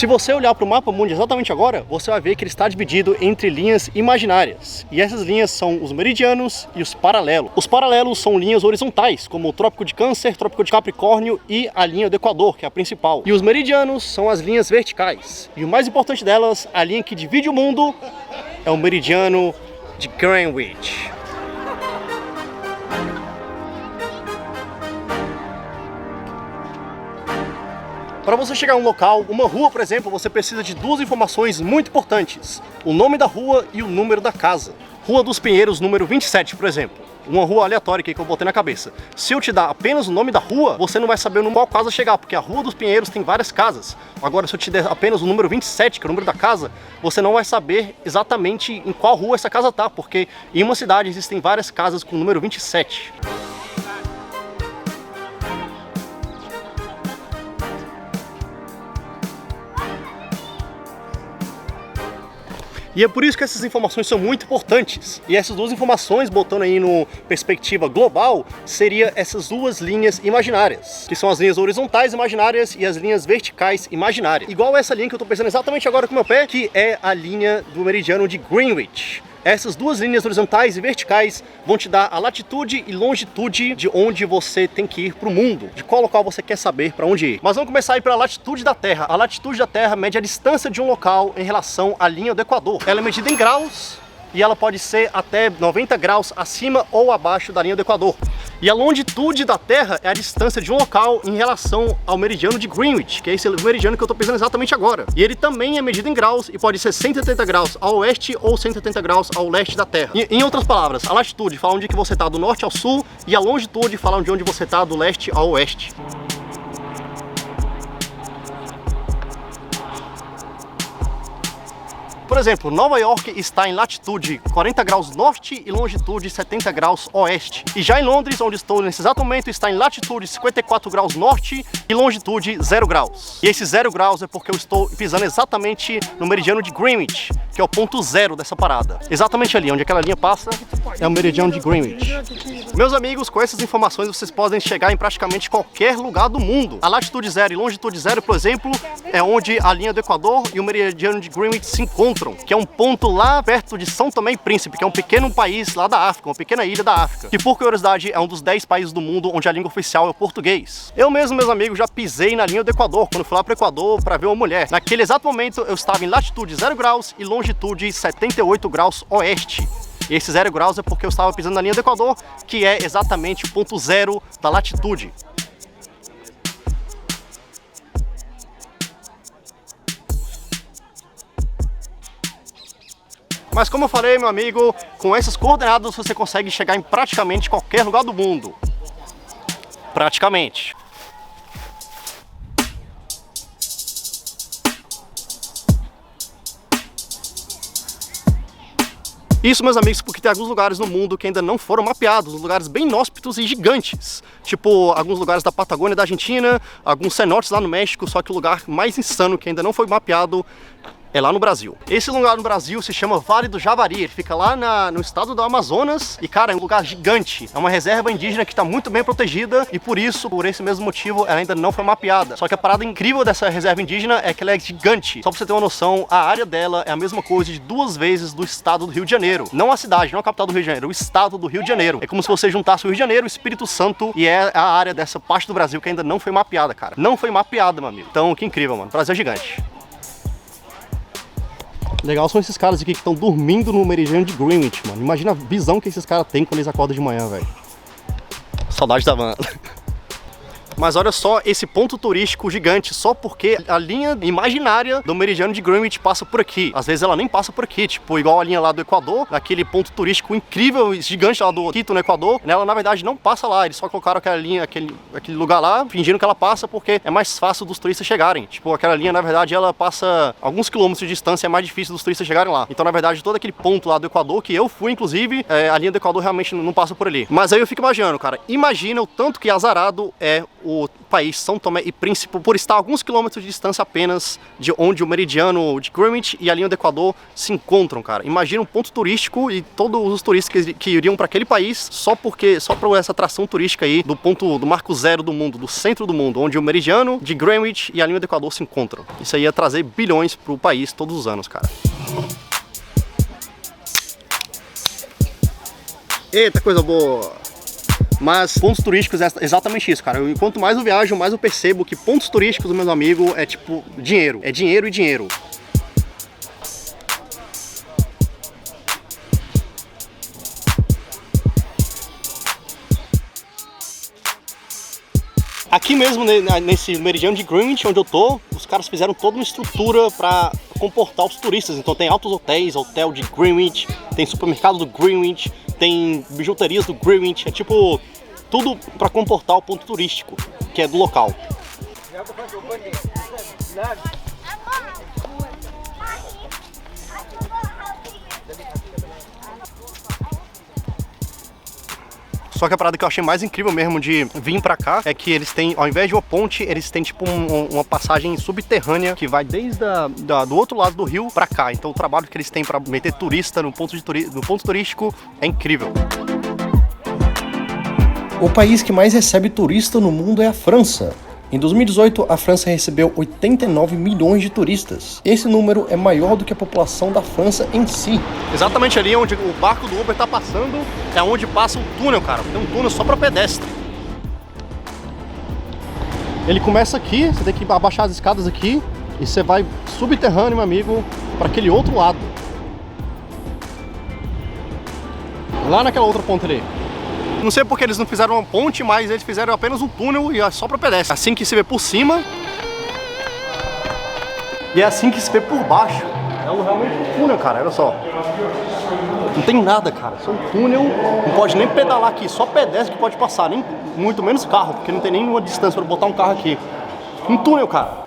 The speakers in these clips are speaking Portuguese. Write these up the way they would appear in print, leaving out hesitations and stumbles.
Se você olhar para o mapa mundi exatamente agora, você vai ver que ele está dividido entre linhas imaginárias. E essas linhas são os meridianos e os paralelos. Os paralelos são linhas horizontais, como o Trópico de Câncer, Trópico de Capricórnio e a linha do Equador, que é a principal. E os meridianos são as linhas verticais. E o mais importante delas, a linha que divide o mundo, é o meridiano de Greenwich. Para você chegar a um local, uma rua, por exemplo, você precisa de duas informações muito importantes. O nome da rua e o número da casa. Rua dos Pinheiros, número 27, por exemplo. Uma rua aleatória aqui que eu botei na cabeça. Se eu te dar apenas o nome da rua, você não vai saber em qual casa chegar, porque a Rua dos Pinheiros tem várias casas. Agora, se eu te der apenas o número 27, que é o número da casa, você não vai saber exatamente em qual rua essa casa tá, porque em uma cidade existem várias casas com o número 27. E é por isso que essas informações são muito importantes. E essas duas informações, botando aí no perspectiva global, seria essas duas linhas imaginárias, que são as linhas horizontais imaginárias e as linhas verticais imaginárias. Igual essa linha que eu tô pensando exatamente agora com o meu pé, que é a linha do meridiano de Greenwich. Essas duas linhas horizontais e verticais vão te dar a latitude e longitude de onde você tem que ir para o mundo, de qual local você quer saber para onde ir. Mas vamos começar aí pela latitude da Terra. A latitude da Terra mede a distância de um local em relação à linha do Equador. Ela é medida em graus e ela pode ser até 90 graus acima ou abaixo da linha do Equador. E a longitude da Terra é a distância de um local em relação ao meridiano de Greenwich, que é esse meridiano que eu estou pensando exatamente agora. E ele também é medido em graus e pode ser 180 graus ao oeste ou 180 graus ao leste da Terra. E, em outras palavras, a latitude fala onde que você está do norte ao sul e a longitude fala de onde você está do leste ao oeste. Por exemplo, Nova York está em latitude 40 graus norte e longitude 70 graus oeste. E já em Londres, onde estou nesse exato momento, está em latitude 54 graus norte e longitude 0 graus. E esse 0 graus é porque eu estou pisando exatamente no meridiano de Greenwich, que é o ponto zero dessa parada. Exatamente ali, onde aquela linha passa, é o meridiano de Greenwich. Meus amigos, com essas informações vocês podem chegar em praticamente qualquer lugar do mundo. A latitude 0 e longitude 0, por exemplo, é onde a linha do Equador e o meridiano de Greenwich se encontram, que é um ponto lá perto de São Tomé e Príncipe, que é um pequeno país lá da África, uma pequena ilha da África, que por curiosidade é um dos 10 países do mundo onde a língua oficial é o português. Eu mesmo, meus amigos, já pisei na linha do Equador, quando fui lá para o Equador para ver uma mulher. Naquele exato momento eu estava em latitude 0 graus e longitude 78 graus oeste. E esse 0 graus é porque eu estava pisando na linha do Equador, que é exatamente o ponto zero da latitude. Mas como eu falei, meu amigo, com essas coordenadas você consegue chegar em praticamente qualquer lugar do mundo. Praticamente. Isso, meus amigos, porque tem alguns lugares no mundo que ainda não foram mapeados, lugares bem inóspitos e gigantes. Tipo, alguns lugares da Patagônia da Argentina, alguns cenotes lá no México, só que o lugar mais insano que ainda não foi mapeado é lá no Brasil. Esse lugar no Brasil se chama Vale do Javari, ele fica lá no estado do Amazonas e, cara, é um lugar gigante. É uma reserva indígena que está muito bem protegida e por isso, por esse mesmo motivo, ela ainda não foi mapeada. Só que a parada incrível dessa reserva indígena é que ela é gigante. Só pra você ter uma noção, a área dela é a mesma coisa de 2 vezes do estado do Rio de Janeiro. Não a cidade, não a capital do Rio de Janeiro, o estado do Rio de Janeiro. É como se você juntasse o Rio de Janeiro, o Espírito Santo e é a área dessa parte do Brasil que ainda não foi mapeada, cara. Não foi mapeada, meu amigo. Então, que incrível, mano. O Brasil é gigante. Legal são esses caras aqui que estão dormindo no meridiano de Greenwich, mano. Imagina a visão que esses caras têm quando eles acordam de manhã, velho. Saudade da van. Mas olha só esse ponto turístico gigante, só porque a linha imaginária do meridiano de Greenwich passa por aqui. Às vezes ela nem passa por aqui, tipo, igual a linha lá do Equador, aquele ponto turístico incrível, gigante lá do Quito, no Equador. Ela, na verdade, não passa lá, eles só colocaram aquela linha, aquele lugar lá, fingindo que ela passa porque é mais fácil dos turistas chegarem. Tipo, aquela linha, na verdade, ela passa alguns quilômetros de distância, é mais difícil dos turistas chegarem lá. Então, na verdade, todo aquele ponto lá do Equador, que eu fui, inclusive, a linha do Equador realmente não passa por ali. Mas aí eu fico imaginando, cara, imagina o tanto que azarado é o país São Tomé e Príncipe, por estar a alguns quilômetros de distância apenas de onde o meridiano de Greenwich e a linha do Equador se encontram, cara. Imagina um ponto turístico e todos os turistas que iriam para aquele país só por essa atração turística aí do ponto do marco zero do mundo, do centro do mundo, onde o meridiano de Greenwich e a linha do Equador se encontram. Isso aí ia trazer bilhões pro país todos os anos, cara. Eita, coisa boa! Mas pontos turísticos é exatamente isso, cara. Quanto mais eu viajo, mais eu percebo que pontos turísticos, meu amigo, é tipo dinheiro. É dinheiro e dinheiro. Aqui mesmo, nesse meridiano de Greenwich, onde eu tô, os caras fizeram toda uma estrutura para comportar os turistas. Então tem altos hotéis, hotel de Greenwich, tem supermercado do Greenwich, tem bijuterias do Greenwich, é tipo tudo para comportar o ponto turístico, que é do local. Só que a parada que eu achei mais incrível mesmo de vir pra cá é que eles têm, ao invés de uma ponte, eles têm tipo uma passagem subterrânea que vai desde do outro lado do rio pra cá. Então o trabalho que eles têm pra meter turista no ponto turístico é incrível. O país que mais recebe turista no mundo é a França. Em 2018, a França recebeu 89 milhões de turistas. Esse número é maior do que a população da França em si. Exatamente ali onde o barco do Uber tá passando, é onde passa o túnel, cara. Tem um túnel só para pedestre. Ele começa aqui, você tem que abaixar as escadas aqui, e você vai subterrâneo, meu amigo, para aquele outro lado. Lá naquela outra ponta ali. Não sei porque eles não fizeram uma ponte, mas eles fizeram apenas um túnel e é só para pedestre. Assim que se vê por cima e é assim que se vê por baixo. É realmente um túnel, cara, olha só. Não tem nada, cara, só um túnel. Não pode nem pedalar aqui, só pedestre que pode passar, nem muito menos carro, porque não tem nenhuma distância para botar um carro aqui. Um túnel, cara.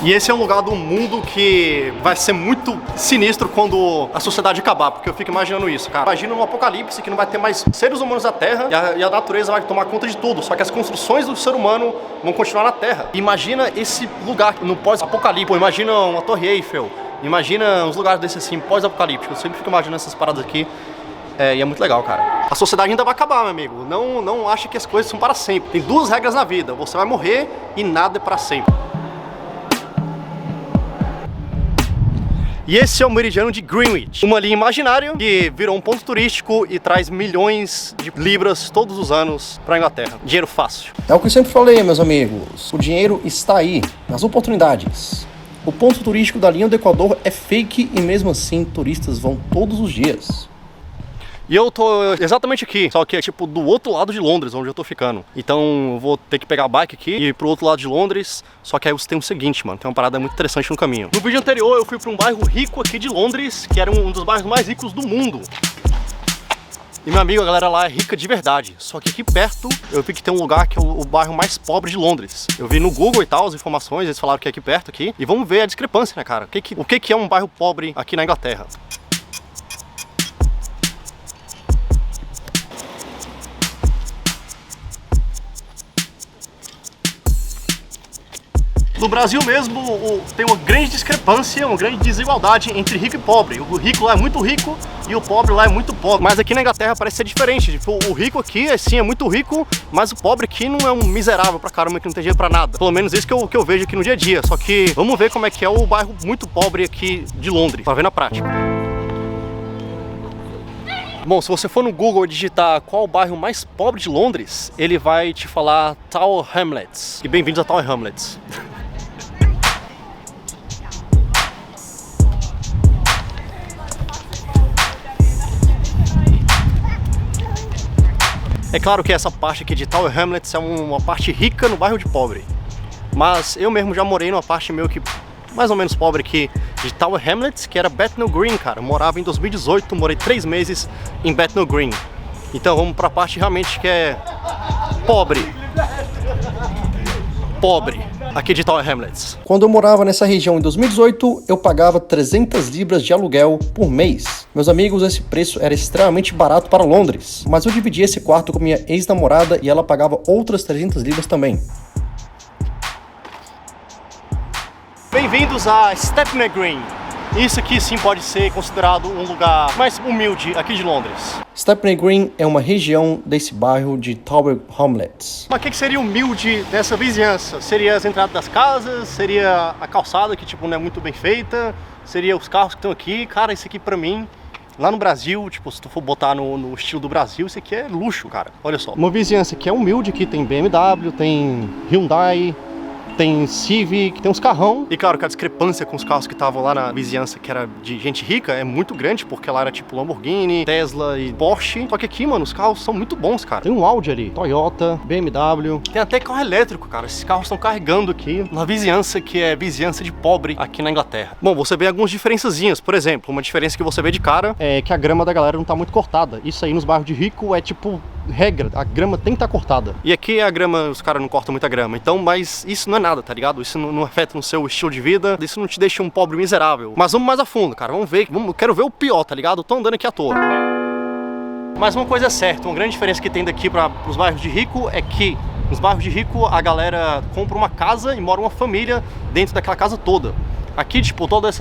E esse é um lugar do mundo que vai ser muito sinistro quando a sociedade acabar, porque eu fico imaginando isso, cara. Imagina um apocalipse que não vai ter mais seres humanos na Terra e a natureza vai tomar conta de tudo, só que as construções do ser humano vão continuar na Terra. Imagina esse lugar no pós-apocalipse, imagina uma Torre Eiffel, imagina uns lugares desses assim, pós-apocalípticos. Eu sempre fico imaginando essas paradas aqui. E é muito legal, cara. A sociedade ainda vai acabar, meu amigo. Não ache que as coisas são para sempre. Tem duas regras na vida, você vai morrer e nada é para sempre. E esse é o meridiano de Greenwich, uma linha imaginária que virou um ponto turístico e traz milhões de libras todos os anos para a Inglaterra. Dinheiro fácil. É o que eu sempre falei, meus amigos. O dinheiro está aí, nas oportunidades. O ponto turístico da linha do Equador é fake e mesmo assim turistas vão todos os dias. E eu tô exatamente aqui, só que é tipo do outro lado de Londres, onde eu tô ficando. Então eu vou ter que pegar a bike aqui e ir pro outro lado de Londres. Só que aí você tem o seguinte, mano, tem uma parada muito interessante no caminho. No vídeo anterior eu fui pra um bairro rico aqui de Londres, que era um dos bairros mais ricos do mundo. E meu amigo, a galera lá é rica de verdade. Só que aqui perto eu vi que tem um lugar que é o bairro mais pobre de Londres. Eu vi no Google e tal as informações, eles falaram que é aqui perto aqui. E vamos ver a discrepância, né, cara? O que é um bairro pobre aqui na Inglaterra? No Brasil mesmo tem uma grande discrepância, uma grande desigualdade entre rico e pobre. O rico lá é muito rico e o pobre lá é muito pobre. Mas aqui na Inglaterra parece ser diferente. Tipo, o rico aqui, assim, é muito rico, mas o pobre aqui não é um miserável pra caramba que não tem dinheiro pra nada. Pelo menos isso que eu vejo aqui no dia a dia. Só que vamos ver como é que é o bairro muito pobre aqui de Londres, pra ver na prática. Bom, se você for no Google e digitar qual o bairro mais pobre de Londres, ele vai te falar Tower Hamlets. E bem-vindos a Tower Hamlets. É claro que essa parte aqui de Tower Hamlets é uma parte rica no bairro de pobre. Mas eu mesmo já morei numa parte meio que mais ou menos pobre aqui de Tower Hamlets, que era Bethnal Green, cara. Eu morava em 2018, morei 3 meses em Bethnal Green. Então vamos pra parte realmente que é pobre. Pobre. aqui de Tower Hamlets. Quando eu morava nessa região em 2018, eu pagava 300 libras de aluguel por mês. Meus amigos, esse preço era extremamente barato para Londres, mas eu dividi esse quarto com minha ex-namorada e ela pagava outras 300 libras também. Bem-vindos a Stepney Green. Isso aqui sim pode ser considerado um lugar mais humilde aqui de Londres. Stepney Green é uma região desse bairro de Tower Hamlets. Mas o que seria humilde nessa vizinhança? Seria as entradas das casas? Seria a calçada que tipo não é muito bem feita? Seria os carros que estão aqui? Cara, isso aqui pra mim, lá no Brasil, tipo, se tu for botar no estilo do Brasil, isso aqui é luxo, cara. Olha só. Uma vizinhança que é humilde, aqui tem BMW, tem Hyundai, tem Civic, tem uns carrão. E claro que a discrepância com os carros que estavam lá na vizinhança, que era de gente rica, é muito grande, porque lá era tipo Lamborghini, Tesla e Porsche. Só que aqui, mano, os carros são muito bons, cara. Tem um Audi ali, Toyota, BMW, tem até carro elétrico, cara. Esses carros estão carregando aqui na vizinhança, que é vizinhança de pobre aqui na Inglaterra. Bom, você vê algumas diferençazinhas. Por exemplo, uma diferença que você vê de cara é que a grama da galera não tá muito cortada. Isso aí nos bairros de rico é tipo regra, a grama tem que estar cortada. E aqui a grama, os caras não cortam muita grama. Então, mas isso não é nada, tá ligado? Isso não afeta no seu estilo de vida, isso não te deixa um pobre miserável. Mas vamos mais a fundo, cara, vamos ver, quero ver o pior, tá ligado? Eu tô andando aqui à toa. Mas uma coisa é certa, uma grande diferença que tem daqui para os bairros de rico é que nos bairros de rico a galera compra uma casa e mora uma família dentro daquela casa toda. Aqui, tipo, todas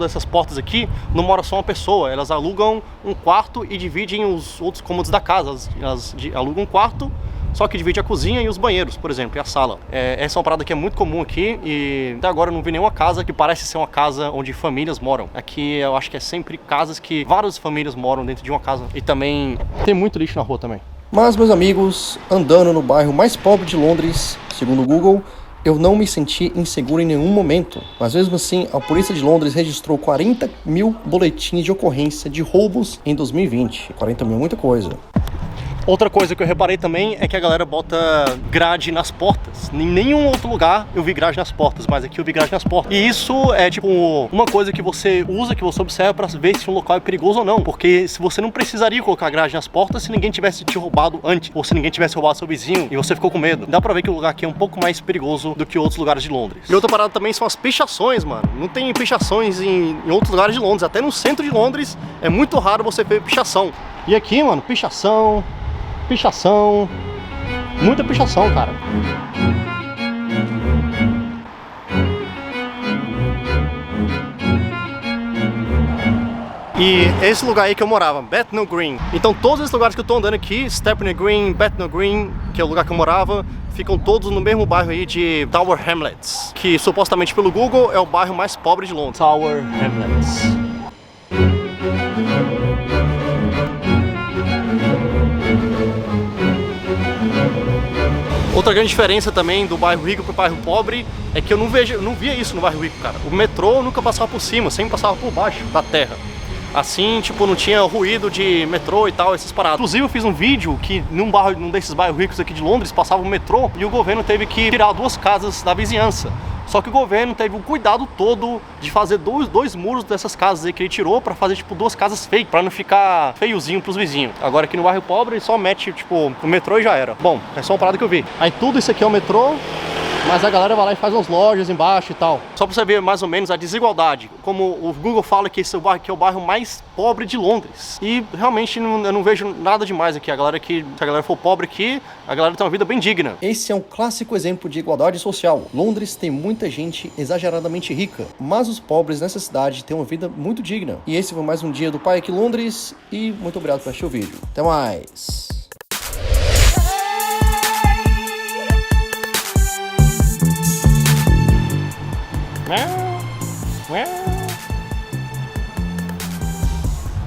essas portas aqui, não mora só uma pessoa. Elas alugam um quarto e dividem os outros cômodos da casa. Elas alugam um quarto, só que divide a cozinha e os banheiros, por exemplo, e a sala. Essa é uma parada que é muito comum aqui e até agora eu não vi nenhuma casa que parece ser uma casa onde famílias moram. Aqui eu acho que é sempre casas que várias famílias moram dentro de uma casa. E também tem muito lixo na rua também. Mas, meus amigos, andando no bairro mais pobre de Londres, segundo o Google, eu não me senti inseguro em nenhum momento, mas mesmo assim a polícia de Londres registrou 40 mil boletins de ocorrência de roubos em 2020. 40 mil é muita coisa. Outra coisa que eu reparei também é que a galera bota grade nas portas. Em nenhum outro lugar eu vi grade nas portas, mas aqui eu vi grade nas portas. E isso é tipo uma coisa que você usa, que você observa pra ver se um local é perigoso ou não. Porque se você não precisaria colocar grade nas portas se ninguém tivesse te roubado antes, ou se ninguém tivesse roubado seu vizinho e você ficou com medo. Dá pra ver que o lugar aqui é um pouco mais perigoso do que outros lugares de Londres. E outra parada também são as pichações, mano. Não tem pichações em outros lugares de Londres. Até no centro de Londres é muito raro você ver pichação. E aqui, mano, pichação, muita pichação, cara. E esse lugar aí que eu morava, Bethnal Green. Então todos esses lugares que eu tô andando aqui, Stepney Green, Bethnal Green, que é o lugar que eu morava, ficam todos no mesmo bairro aí de Tower Hamlets, que supostamente pelo Google é o bairro mais pobre de Londres. Tower Hamlets. Outra grande diferença também do bairro rico pro bairro pobre é que eu não via isso no bairro rico, cara. O metrô nunca passava por cima, sempre passava por baixo da terra. Assim, tipo, não tinha ruído de metrô e tal, essas paradas. Inclusive eu fiz um vídeo que num desses bairros ricos aqui de Londres passava um metrô e o governo teve que tirar 2 casas da vizinhança. Só que o governo teve o cuidado todo de fazer dois muros dessas casas aí que ele tirou pra fazer, tipo, 2 casas fake, pra não ficar feiozinho pros vizinhos. Agora aqui no bairro pobre só mete, tipo, o metrô e já era. Bom, é só uma parada que eu vi. Aí tudo isso aqui é o metrô, mas a galera vai lá e faz umas lojas embaixo e tal. Só pra você ver mais ou menos a desigualdade. Como o Google fala que esse bairro aqui é o bairro mais pobre de Londres. E realmente eu não vejo nada demais aqui. Se a galera for pobre aqui, a galera tem uma vida bem digna. Esse é um clássico exemplo de igualdade social. Londres tem muita gente exageradamente rica, mas os pobres nessa cidade têm uma vida muito digna. E esse foi mais um dia do Pai aqui em Londres. E muito obrigado por assistir o vídeo. Até mais! Well.